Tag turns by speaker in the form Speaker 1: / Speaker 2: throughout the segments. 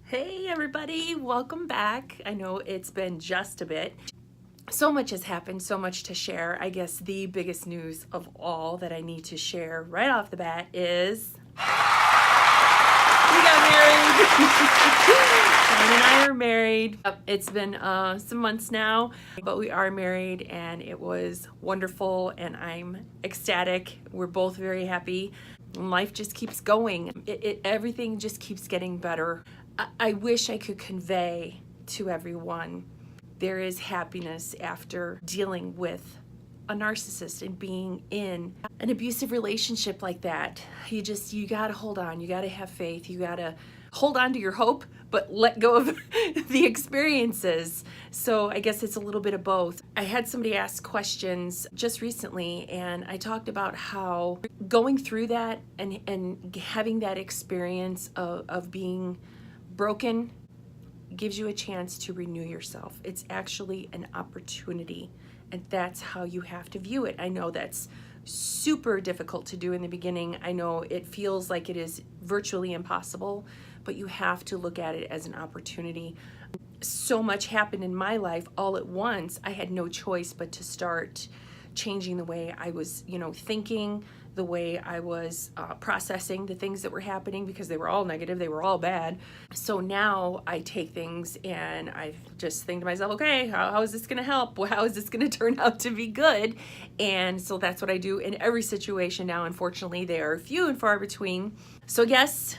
Speaker 1: Hey everybody, welcome back. I know it's been just a bit. So much has happened, so much to share. I guess the biggest news of all that I need to share right off the bat is we got married. John and I are married. It's been some months now, but we are married and it was wonderful and I'm ecstatic. We're both very happy. Life just keeps going. Everything just keeps getting better. I wish I could convey to everyone there is happiness after dealing with a narcissist and being in an abusive relationship like that. You gotta hold on, you gotta have faith, you gotta hold on to your hope, but let go of the experiences. So I guess it's a little bit of both. I had somebody ask questions just recently and I talked about how going through that and having that experience of being broken gives you a chance to renew yourself. It's actually an opportunity, and that's how you have to view it. I know that's super difficult to do in the beginning. I know it feels like it is virtually impossible, but you have to look at it as an opportunity. So much happened in my life all at once. I had no choice but to start changing the way I was, thinking, the way I was processing the things that were happening, because they were all negative, they were all bad. So now I take things and I just think to myself, okay, how is this gonna help? How is this gonna turn out to be good? And so that's what I do in every situation now. Unfortunately, they are few and far between. So yes,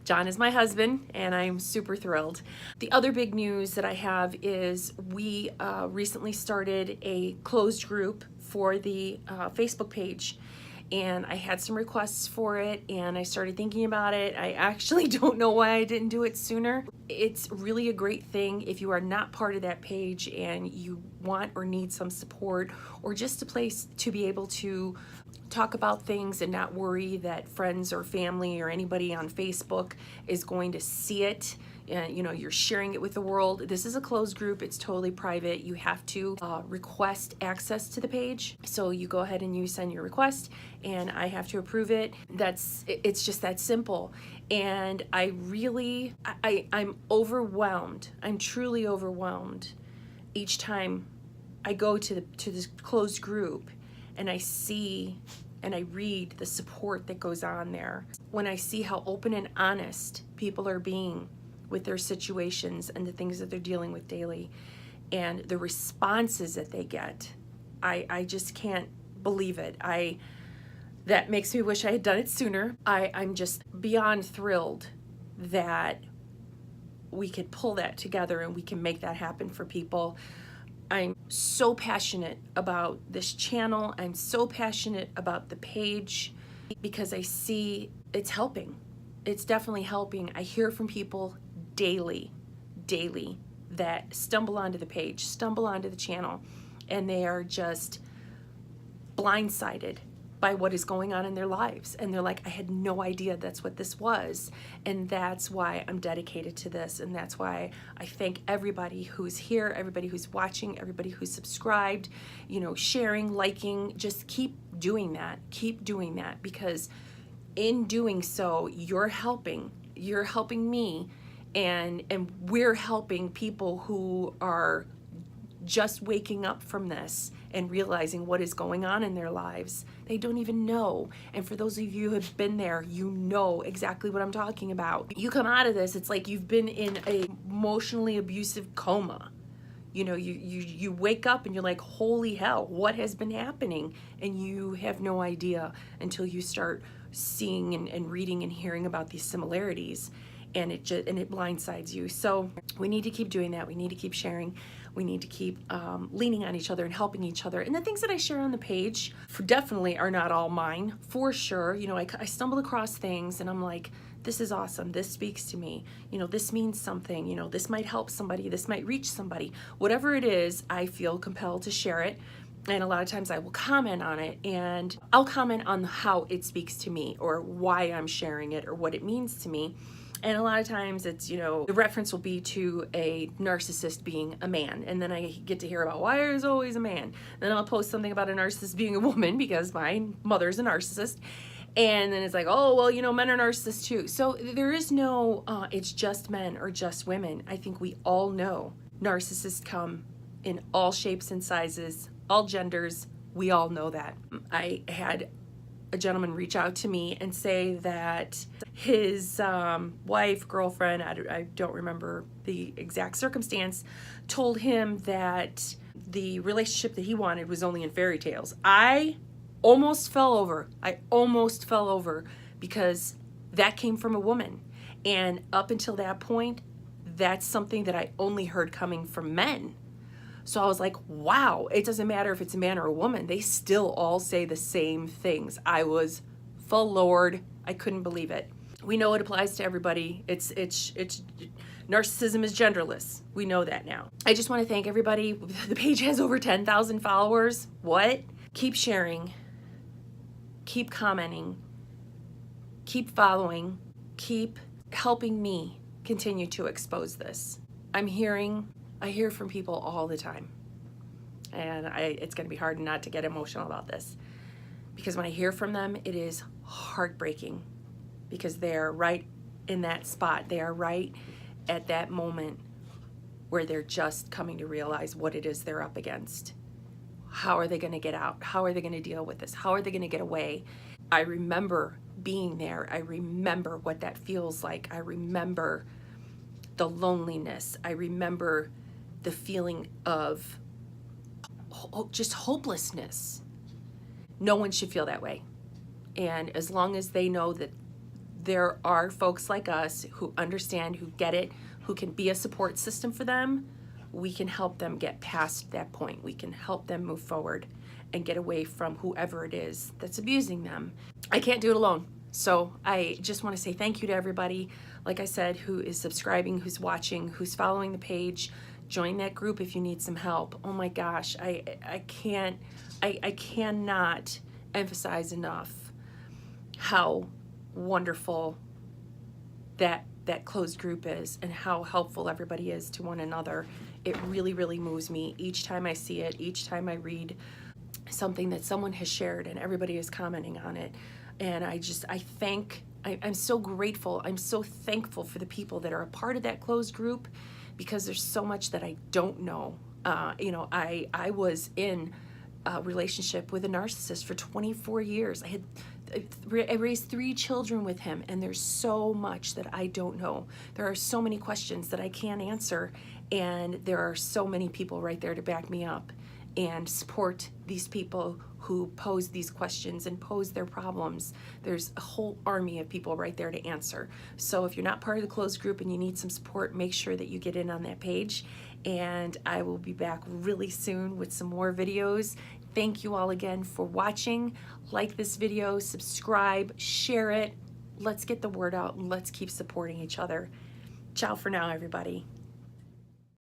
Speaker 1: John is my husband, and I'm super thrilled. The other big news that I have is we recently started a closed group for the Facebook page, and I had some requests for it, and I started thinking about it. I actually don't know why I didn't do it sooner. It's really a great thing if you are not part of that page and you want or need some support, or just a place to be able to talk about things and not worry that friends or family or anybody on Facebook is going to see it. You're sharing it with the world. This is a closed group. It's totally private. You have to request access to the page. So you go ahead and you send your request and I have to approve it. It's just that simple. And I'm overwhelmed. I'm truly overwhelmed each time I go to this closed group and I see and I read the support that goes on there. When I see how open and honest people are being with their situations and the things that they're dealing with daily and the responses that they get, I just can't believe it. That makes me wish I had done it sooner. I'm just beyond thrilled that we could pull that together and we can make that happen for people. I'm so passionate about this channel. I'm so passionate about the page because I see it's helping. It's definitely helping. I hear from people daily that stumble onto the page, stumble onto the channel, and they are just blindsided by what is going on in their lives. And they're like, I had no idea that's what this was. And that's why I'm dedicated to this. And that's why I thank everybody who's here, everybody who's watching, everybody who's subscribed, sharing, liking. Just keep doing that. Keep doing that, because in doing so, you're helping me, and we're helping people who are just waking up from this and realizing what is going on in their lives. They don't even know. And for those of you who have been there, you know exactly what I'm talking about. You come out of this, it's like you've been in a emotionally abusive coma. You wake up and you're like, holy hell, what has been happening? And you have no idea until you start seeing and reading and hearing about these similarities. And it blindsides you. So we need to keep doing that. We need to keep sharing. We need to keep leaning on each other and helping each other. And the things that I share on the page definitely are not all mine, for sure. I stumble across things and I'm like, this is awesome. This speaks to me. This means something. This might help somebody. This might reach somebody. Whatever it is, I feel compelled to share it. And a lot of times I will comment on it, and I'll comment on how it speaks to me or why I'm sharing it or what it means to me. And a lot of times it's, the reference will be to a narcissist being a man. And then I get to hear about why there's always a man. Then I'll post something about a narcissist being a woman because my mother's a narcissist. And then it's like, oh, well, you know, men are narcissists too. So there is no, it's just men or just women. I think we all know narcissists come in all shapes and sizes, all genders. We all know that. I had a gentleman reach out to me and say that his wife, girlfriend, I don't remember the exact circumstance, told him that the relationship that he wanted was only in fairy tales. I almost fell over. Because that came from a woman. And up until that point, that's something that I only heard coming from men. So I was like, wow, it doesn't matter if it's a man or a woman. They still all say the same things. I was floored. I couldn't believe it. We know it applies to everybody. It's narcissism is genderless. We know that now. I just want to thank everybody. The page has over 10,000 followers. What? Keep sharing. Keep commenting. Keep following. Keep helping me continue to expose this. I hear from people all the time, and it's going to be hard not to get emotional about this, because when I hear from them, it is heartbreaking, because they're right in that spot. They are right at that moment where they're just coming to realize what it is they're up against. How are they going to get out? How are they going to deal with this? How are they going to get away? I remember being there. I remember what that feels like. I remember the loneliness. I remember the feeling of just hopelessness. No one should feel that way. And as long as they know that there are folks like us who understand, who get it, who can be a support system for them, we can help them get past that point. We can help them move forward and get away from whoever it is that's abusing them. I can't do it alone. So I just want to say thank you to everybody, like I said, who is subscribing, who's watching, who's following the page. Join that group if you need some help. Oh my gosh, I cannot emphasize enough how wonderful that closed group is and how helpful everybody is to one another. It really, really moves me each time I see it, each time I read something that someone has shared and everybody is commenting on it. And I'm so grateful. I'm so thankful for the people that are a part of that closed group, because there's so much that I don't know. I was in a relationship with a narcissist for 24 years. I raised 3 children with him, and there's so much that I don't know. There are so many questions that I can't answer, and there are so many people right there to back me up and support these people who pose these questions and pose their problems. There's a whole army of people right there to answer. So if you're not part of the closed group and you need some support, make sure that you get in on that page. And I will be back really soon with some more videos. Thank you all again for watching. Like this video, subscribe, share it. Let's get the word out and let's keep supporting each other. Ciao for now, everybody.